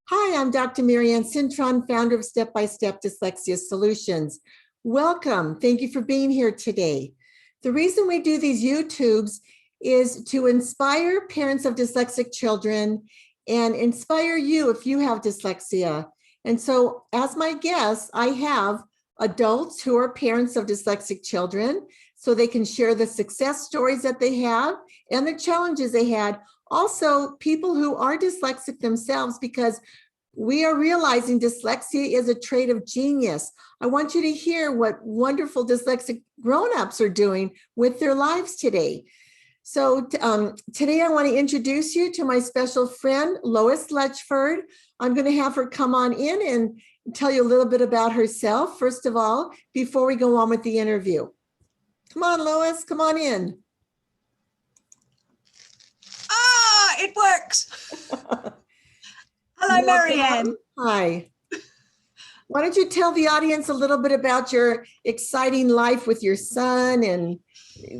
Hi, I'm Dr. Marianne Cintron, founder of Step by Step Dyslexia Solutions. Welcome. Thank you for being here today. The reason we do these YouTubes is to inspire parents of dyslexic children and inspire you if you have dyslexia. And so as my guests, I have adults who are parents of dyslexic children so they can share the success stories that they have and the challenges they had. Also, people who are dyslexic themselves, because we are realizing dyslexia is a trait of genius. I want you to hear what wonderful dyslexic grown-ups are doing with their lives today. So today I want to introduce you to my special friend, Lois Letchford. I'm going to have her come on in and tell you a little bit about herself, first of all, before we go on with the interview. Come on, Lois, come on in. It works. Hello, Marianne. Hi. Why don't you tell the audience a little bit about your exciting life with your son and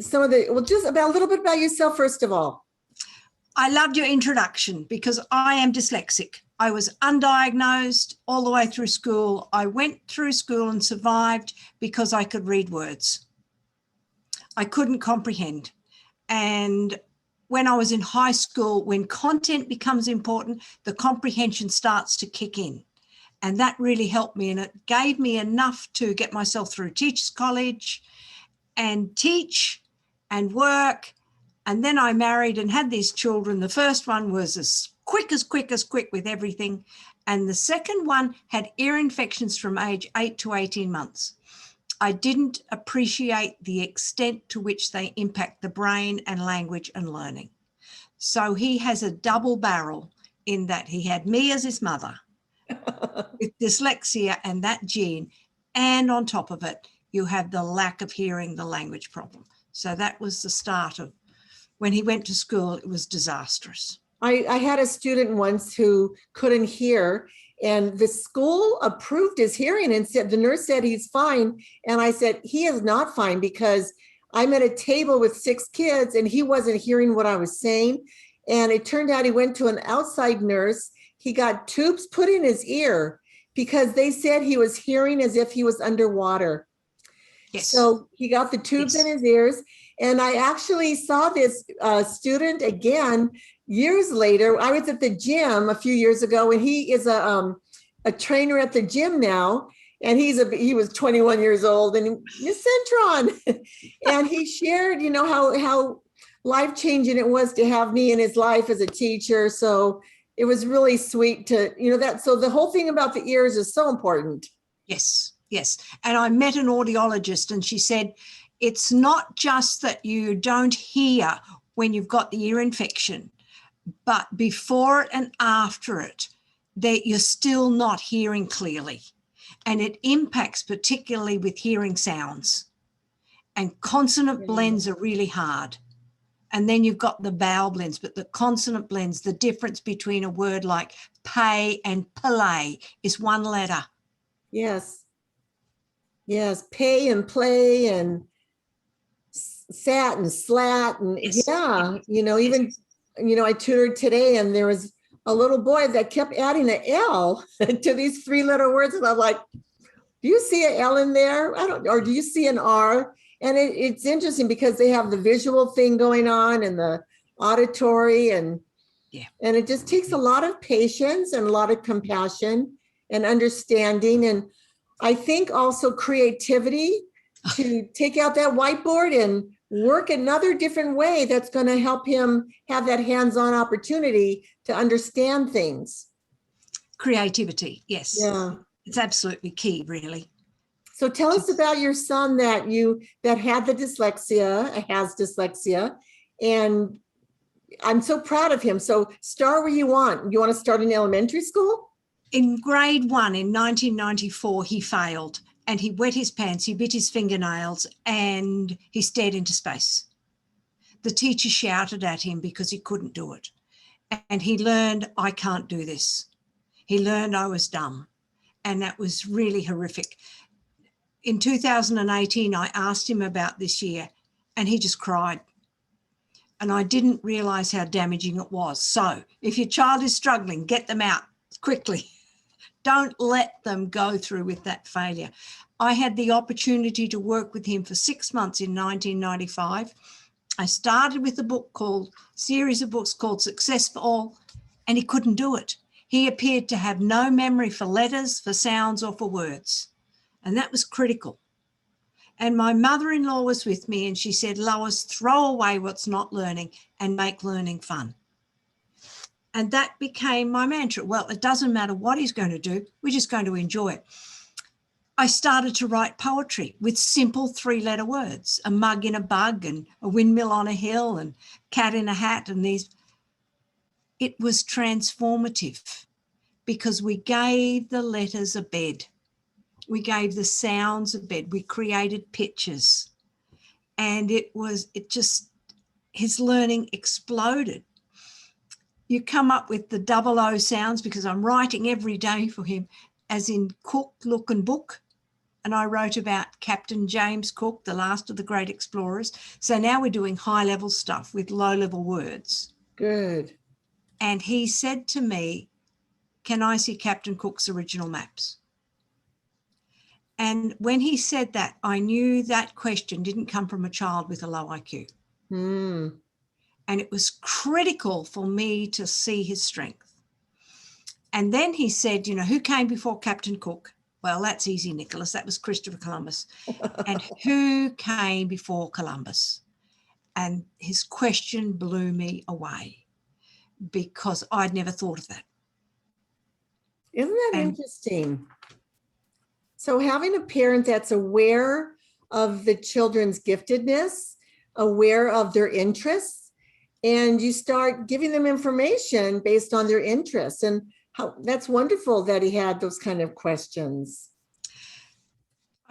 some of the, well, just about a little bit about yourself, first of all. I loved your introduction because I am dyslexic. I was undiagnosed all the way through school. I went through school and survived because I could read words. I couldn't comprehend. And when I was in high school, when content becomes important, the comprehension starts to kick in. And that really helped me. And it gave me enough to get myself through teachers college and teach and work. And then I married and had these children. The first one was as quick with everything. And the second one had ear infections from age 8 to 18 months. I didn't appreciate the extent to which they impact the brain and language and learning. So he has a double barrel in that he had me as his mother with dyslexia and that gene. And on top of it, you have the lack of hearing, the language problem. So that was the start of when he went to school, it was disastrous. I had a student once who couldn't hear, and the school approved his hearing and said, the nurse said he's fine. And I said, he is not fine because I'm at a table with 6 kids and he wasn't hearing what I was saying. And it turned out he went to an outside nurse. He got tubes put in his ear because they said he was hearing as if he was underwater. Yes. So he got the tubes in his ears. And I actually saw this student again years later. I was at the gym a few years ago, and he is a trainer at the gym now. And he was 21 years old, and Miss Cintron, and he shared, you know, how life-changing it was to have me in his life as a teacher. So it was really sweet to, you know, that. So the whole thing about the ears is so important. Yes, yes. And I met an audiologist, and she said, it's not just that you don't hear when you've got the ear infection, but before it and after it, that you're still not hearing clearly. And it impacts particularly with hearing sounds. And consonant blends are really hard. And then you've got the vowel blends, but the consonant blends, the difference between a word like pay and play is one letter. Yes. Yes, pay and play and sat and slat and you know, even, you know, I tutored today and there was a little boy that kept adding an L to these 3-letter words. And I'm like, do you see an L in there? Or do you see an R? And it's interesting because they have the visual thing going on and the auditory and it just takes a lot of patience and a lot of compassion and understanding. And I think also creativity to take out that whiteboard and work another different way that's going to help him have that hands-on opportunity to understand things. Creativity, yes. Yeah. It's absolutely key, really. So tell us about your son that had the dyslexia, has dyslexia, and I'm so proud of him. So start where you want. You want to start in elementary school? In grade 1 in 1994, he failed. And he wet his pants, he bit his fingernails, and he stared into space. The teacher shouted at him because he couldn't do it. And he learned, I can't do this. He learned I was dumb. And that was really horrific. In 2018, I asked him about this year, and he just cried. And I didn't realize how damaging it was. So if your child is struggling, get them out as quickly. Don't let them go through with that failure. I had the opportunity to work with him for 6 months in 1995. I started with series of books called Success for All, and he couldn't do it. He appeared to have no memory for letters, for sounds, or for words. And that was critical. And my mother-in-law was with me, and she said, Lois, throw away what's not learning and make learning fun. And that became my mantra. Well, it doesn't matter what he's going to do. We're just going to enjoy it. I started to write poetry with simple 3-letter words, a mug in a bug and a windmill on a hill and cat in a hat and these. It was transformative because we gave the letters a bed. We gave the sounds a bed. We created pictures. And his learning exploded. You come up with the 00 sounds because I'm writing every day for him, as in Cook, Look and Book. And I wrote about Captain James Cook, the last of the great explorers. So now we're doing high-level stuff with low-level words. Good. And he said to me, can I see Captain Cook's original maps? And when he said that, I knew that question didn't come from a child with a low IQ. Mm. And it was critical for me to see his strength. And then he said, who came before Captain Cook? Well, that's easy, Nicholas. That was Christopher Columbus. And who came before Columbus? And his question blew me away because I'd never thought of that. Isn't that interesting? So having a parent that's aware of the children's giftedness, aware of their interests, and you start giving them information based on their interests. And that's wonderful that he had those kind of questions.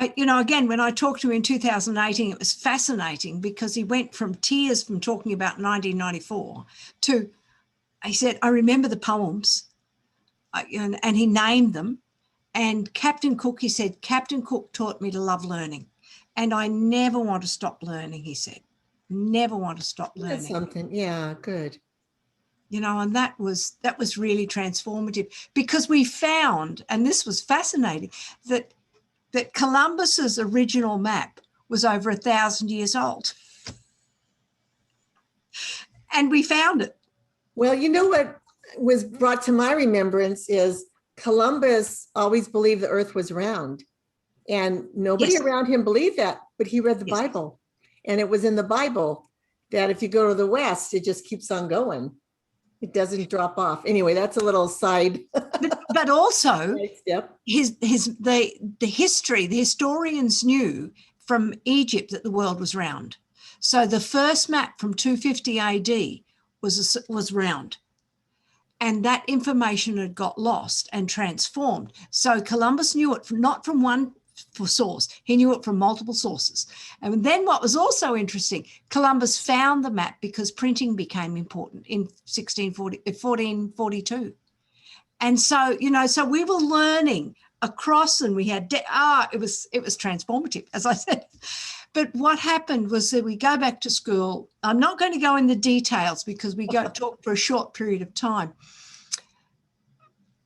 Again, when I talked to him in 2018, it was fascinating because he went from tears from talking about 1994 to, he said, I remember the poems, and he named them. And Captain Cook, he said, Captain Cook taught me to love learning. And I never want to stop learning, he said. Never want to stop learning. That's something. Yeah, good. And that was really transformative because we found, and this was fascinating, that Columbus's original map was over 1,000 years old. And we found it. Well, what was brought to my remembrance is Columbus always believed the earth was round, and nobody around him believed that, but he read the Bible, and it was in the Bible that if you go to the West, it just keeps on going. It doesn't drop off. Anyway, that's a little side. but also the history, the historians knew from Egypt that the world was round. So the first map from 250 AD was round. And that information had got lost and transformed. So Columbus knew it not from one source. He knew it from multiple sources. And then what was also interesting, Columbus found the map because printing became important in 1442. And so, so we were learning across, and we had, it was transformative, as I said. But what happened was that we go back to school. I'm not going to go in the details because we talk for a short period of time.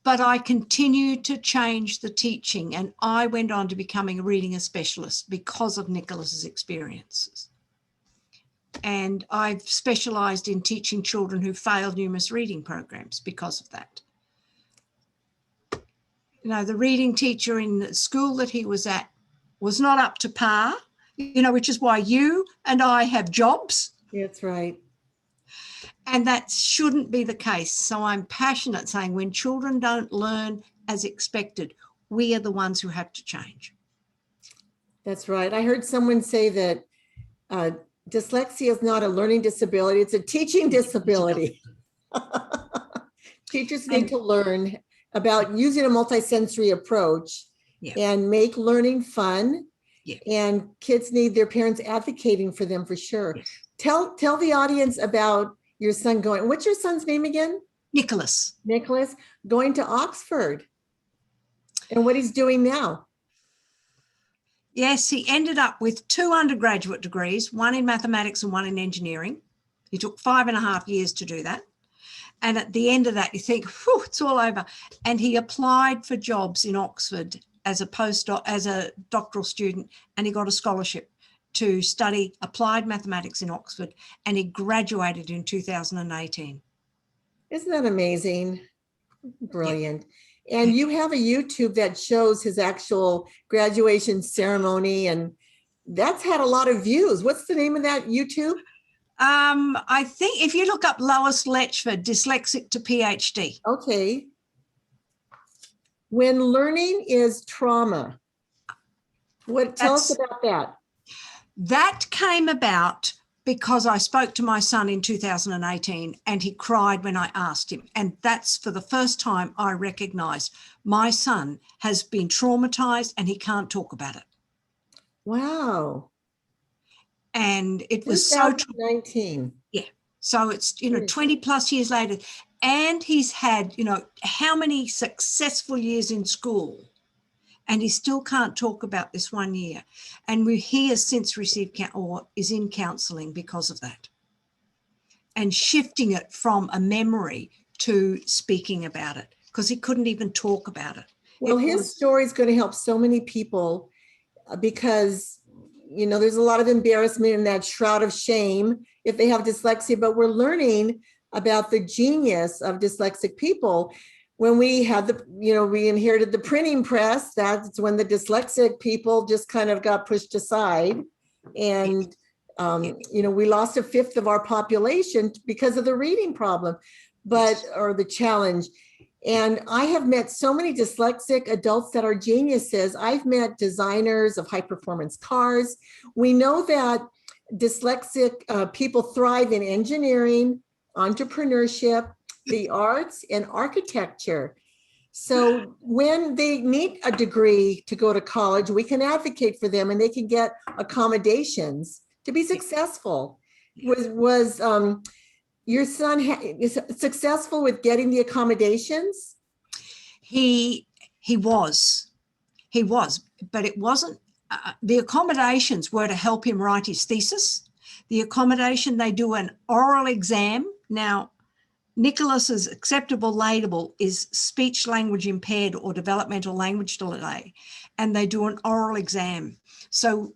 But I continued to change the teaching, and I went on to becoming a reading specialist because of Nicholas's experiences. And I've specialised in teaching children who failed numerous reading programs because of that. The reading teacher in the school that he was at was not up to par, which is why you and I have jobs. That's right. And that shouldn't be the case. So I'm passionate saying when children don't learn as expected, we are the ones who have to change. That's right. I heard someone say that dyslexia is not a learning disability, it's a teaching disability. Teachers need to learn about using a multisensory approach and make learning fun. And kids need their parents advocating for them for sure. Tell the audience about your son going, what's your son's name again? Nicholas, going to Oxford and what he's doing now. Yes, he ended up with 2 undergraduate degrees, one in mathematics and one in engineering. He took 5.5 years to do that. And at the end of that, you think, whew, it's all over. And he applied for jobs in Oxford as a postdoc, as a doctoral student, and he got a scholarship to study applied mathematics in Oxford, and he graduated in 2018. Isn't that amazing? Brilliant. And you have a YouTube that shows his actual graduation ceremony, and that's had a lot of views. What's the name of that YouTube? I think if you look up Lois Letchford, Dyslexic to PhD. Okay. When learning is trauma, tell us about that. That came about because I spoke to my son in 2018 and he cried when I asked him. And that's for the first time I recognized my son has been traumatized and he can't talk about it. Wow. And it was so 2019. Yeah. So it's, 20 plus years later, and he's had, how many successful years in school, and he still can't talk about this 1 year. And he has since received or is in counseling because of that. And shifting it from a memory to speaking about it, because he couldn't even talk about it. Well, his story is going to help so many people because there's a lot of embarrassment in that shroud of shame if they have dyslexia, but we're learning about the genius of dyslexic people. When we had we inherited the printing press, that's when the dyslexic people just kind of got pushed aside. And, we lost a fifth of our population because of the reading problem, or the challenge. And I have met so many dyslexic adults that are geniuses. I've met designers of high performance cars. We know that dyslexic people thrive in engineering, entrepreneurship, the arts, and architecture. So when they need a degree to go to college, we can advocate for them and they can get accommodations to be successful. Was your son is successful with getting the accommodations? He was, but it wasn't, the accommodations were to help him write his thesis. The accommodation, they do an oral exam. Now, Nicholas's acceptable label is speech language impaired or developmental language delay, and they do an oral exam. So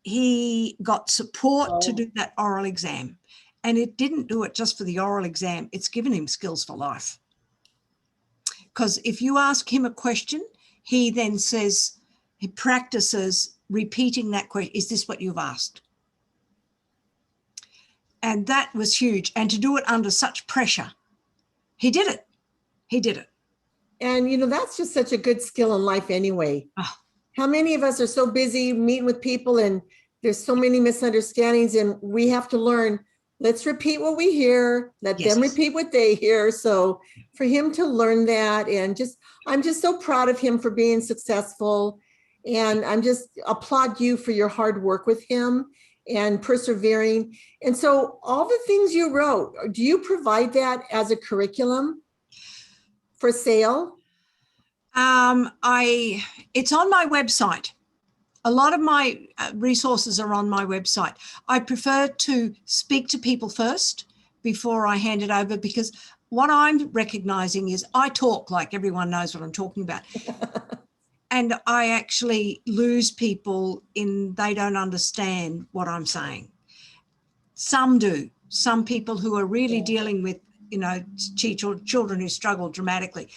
he got support to do that oral exam. And it didn't do it just for the oral exam. It's given him skills for life. Because if you ask him a question, he then says, he practices repeating that question. Is this what you've asked? And that was huge. And to do it under such pressure, he did it. He did it. And, that's just such a good skill in life anyway. Oh. How many of us are so busy meeting with people and there's so many misunderstandings, and we have to learn, let's repeat what we hear, let them repeat what they hear. So for him to learn that, and I'm just so proud of him for being successful. And I'm just applaud you for your hard work with him and persevering. And so all the things you wrote, do you provide that as a curriculum for sale? It's on my website. A lot of my resources are on my website. I prefer to speak to people first before I hand it over, because what I'm recognizing is I talk like everyone knows what I'm talking about. And I actually lose people they don't understand what I'm saying. Some do. Some people who are really dealing with, children who struggle dramatically,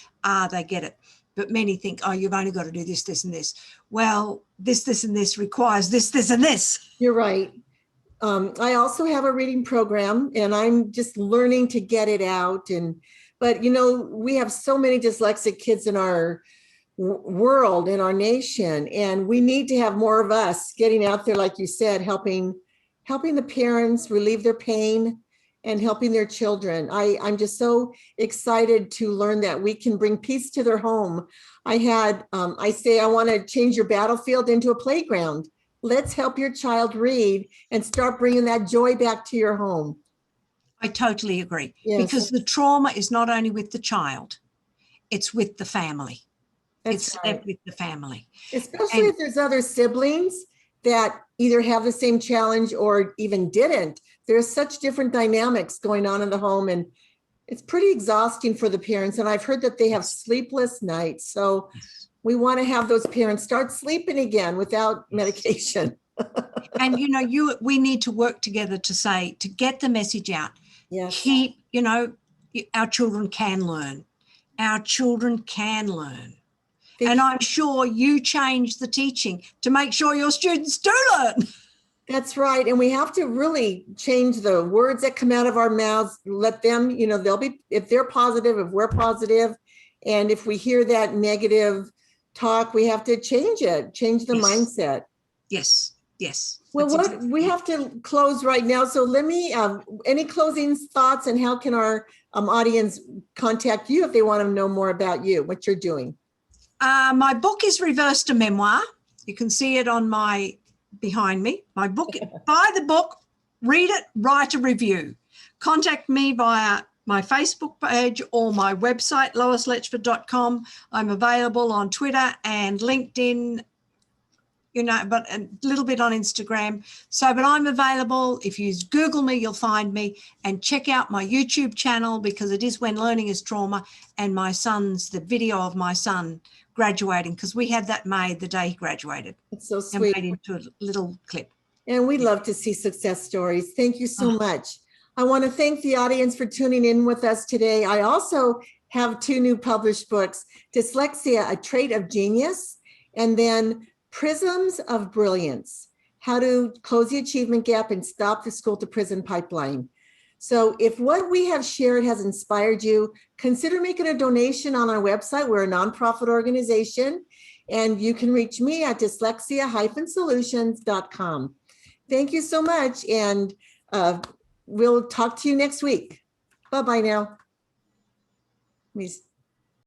they get it. But many think, oh, you've only got to do this, this, and this. Well, this, and this requires this, this, and this. You're right. I also have a reading program, and I'm just learning to get it out. But we have so many dyslexic kids in our world, in our nation, and we need to have more of us getting out there, like you said, helping the parents relieve their pain and helping their children. I'm just so excited to learn that we can bring peace to their home. I say, I want to change your battlefield into a playground. Let's help your child read and start bringing that joy back to your home. I totally agree. Yes. Because the trauma is not only with the child, it's with the family. It's with the family. Especially if there's other siblings that either have the same challenge or even didn't. There's such different dynamics going on in the home, and It's pretty exhausting for the parents, and I've heard that they have sleepless nights. So we want to have those parents start sleeping again without medication. And we need to work together to get the message out. Yes. Keep, our children can learn. Our children can learn. And I'm sure you change the teaching to make sure your students do learn. That's right. And we have to really change the words that come out of our mouths. Let them, they'll be, if they're positive, if we're positive, and if we hear that negative talk, we have to change it, change the mindset. Yes. Yes. Well, we have to close right now. So let me, any closing thoughts, and how can our audience contact you if they want to know more about you, what you're doing? My book is reversed to memoir. You can see it on behind me. My book, buy the book, read it, write a review. Contact me via my Facebook page or my website, loisletchford.com. I'm available on Twitter and LinkedIn, but a little bit on Instagram. But I'm available. If you Google me, you'll find me, and check out my YouTube channel, because it is When Learning is Trauma, and the video of my son graduating, because we had that made the day he graduated. It's so sweet. And made into a little clip. And we love to see success stories. Thank you so much. I want to thank the audience for tuning in with us today. I also have 2 new published books, Dyslexia, A Trait of Genius, and then Prisms of Brilliance, How to Close the Achievement Gap and Stop the School to Prison Pipeline. So if what we have shared has inspired you, consider making a donation on our website. We're a nonprofit organization, and you can reach me at dyslexia-solutions.com. Thank you so much, and we'll talk to you next week. Bye-bye now.